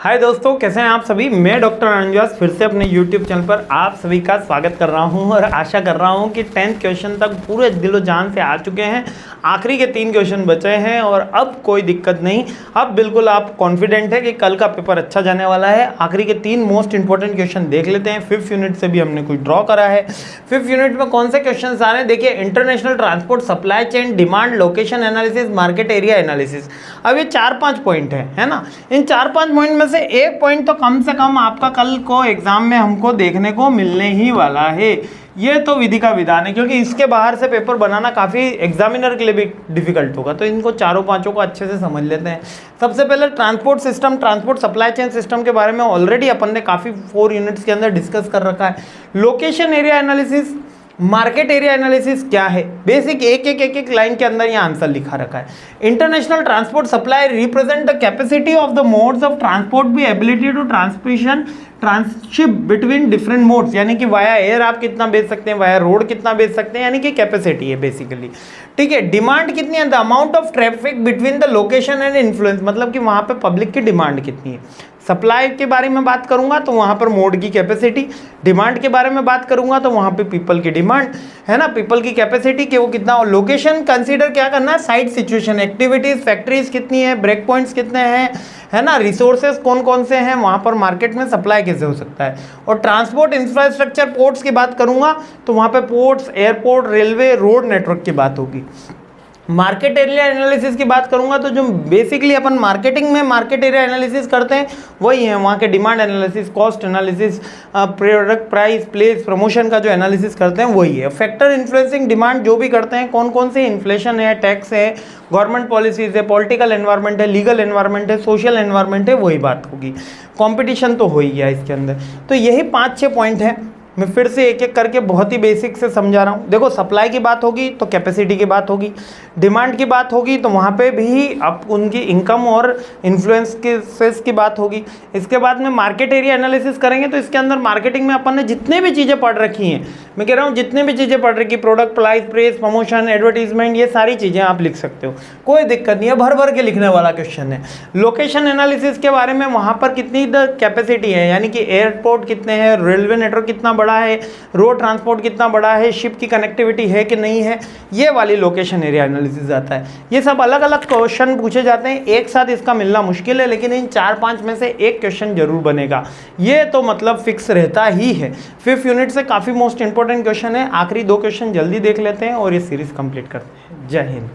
हाय दोस्तों, कैसे हैं आप सभी। मैं डॉक्टर अनंजवास फिर से अपने YouTube चैनल पर आप सभी का स्वागत कर रहा हूं और आशा कर रहा हूं कि 10th क्वेश्चन तक पूरे दिलो जान से आ चुके हैं। आखिरी के 3 क्वेश्चन बचे हैं और अब कोई दिक्कत नहीं। अब बिल्कुल आप कॉन्फिडेंट है कि कल का पेपर अच्छा जाने वाला है। आखिरी के 3 मोस्ट इंपॉर्टेंट क्वेश्चन देख लेते हैं। 5th यूनिट से भी हमने कुछ ड्रॉ करा है। 5th यूनिट में कौन से क्वेश्चन आ रहे हैं देखिए। International transport, supply chain, demand, location analysis, market area analysis. अब ये 4-5 पॉइंट है ना। इन 4-5 पॉइंट में से एक पॉइंट तो कम से कम आपका कल को एग्जाम में हमको देखने को मिलने ही वाला है। ये तो विधि का विधान है, क्योंकि इसके बाहर से पेपर बनाना काफ़ी एग्जामिनर के लिए भी डिफिकल्ट होगा। तो इनको चारों पांचों को अच्छे से समझ लेते हैं। सबसे पहले transport system, transport supply chain system के बारे में ऑलरेडी अपन ने काफ़ी 4 यूनिट्स के अंदर डिस्कस कर रखा है। Location area analysis, market area analysis क्या है, बेसिक एक लाइन के अंदर ये आंसर लिखा रखा है। International transport supply represent the capacity of the modes of transport be ability to tranship between different modes, यानी कि वाया एयर आप कितना बेच सकते हैं, वाया रोड कितना बेच सकते हैं, यानी कि कैपेसिटी है बेसिकली। ठीक है। डिमांड कितनी है, the amount of traffic between the location and influence, मतलब कि वहां पे पब्लिक की डिमांड कितनी है। सप्लाई के बारे में बात करूंगा तो वहां पर मोड की कैपेसिटी, डिमांड के बारे में बात करूंगा तो वहां पे पीपल की डिमांड है ना, पीपल की कैपेसिटी कि वो कितना। और लोकेशन कंसीडर क्या करना है, साइट सिचुएशन, एक्टिविटीज, फैक्ट्रीज कितनी है, ब्रेक पॉइंट्स कितने हैं, है ना, रिसोर्सेज कौन कौन से हैं, वहां पर मार्केट में सप्लाई कैसे हो सकता है। और ट्रांसपोर्ट इंफ्रास्ट्रक्चर, पोर्ट्स की बात करूंगा तो वहां पे ports, airport, railway, road network की बात होगी। मार्केट एरिया एनालिसिस की बात करूंगा तो जो बेसिकली अपन मार्केटिंग में मार्केट एरिया एनालिसिस करते हैं वही है, वहाँ के demand analysis, cost analysis, product price, place, promotion का जो एनालिसिस करते हैं वही है। फैक्टर इन्फ्लुएंसिंग डिमांड जो भी करते हैं, कौन कौन से, इन्फ्लेशन है, टैक्स है, गवर्नमेंट पॉलिसीज है, पॉलिटिकल एनवायरनमेंट है, लीगल एनवायरनमेंट है, सोशल एनवायरनमेंट है, वही बात होगी। कॉम्पिटिशन तो हो ही गया इसके अंदर। तो यही 5-6 पॉइंट है। मैं फिर से एक एक करके बहुत ही बेसिक से समझा रहा हूँ। देखो, सप्लाई की बात होगी तो कैपेसिटी की बात होगी, डिमांड की बात होगी तो वहाँ पे भी अब उनकी इनकम और इन्फ्लुएंस की बात होगी। इसके बाद में मार्केट एरिया एनालिसिस करेंगे तो इसके अंदर मार्केटिंग में अपन ने जितने भी चीज़ें पढ़ रखी हैं, मैं कह रहा हूँ जितने भी चीज़ें पढ़ रखी, product, price, press, promotion, advertisement, ये सारी चीज़ें आप लिख सकते हो, कोई दिक्कत नहीं है। भर भर के लिखने वाला क्वेश्चन है। लोकेशन एनालिसिस के बारे में, वहाँ पर कितनी कैपेसिटी है, यानी कि एयरपोर्ट कितने हैं, रेलवे नेटवर्क कितना बड़ा है, रोड ट्रांसपोर्ट कितना बड़ा है, शिप की कनेक्टिविटी है कि नहीं है, ये वाली लोकेशन एरिया एनालिसिस आता है। ये सब अलग अलग क्वेश्चन पूछे जाते हैं, एक साथ इसका मिलना मुश्किल है, लेकिन इन 4-5 में से एक क्वेश्चन जरूर बनेगा, ये तो मतलब फिक्स रहता ही है। 5th यूनिट से काफी मोस्ट इंपोर्टेंट क्वेश्चन है। आखिरी 2 क्वेश्चन जल्दी देख लेते हैं और ये सीरीज कंप्लीट करते हैं। जय हिंद।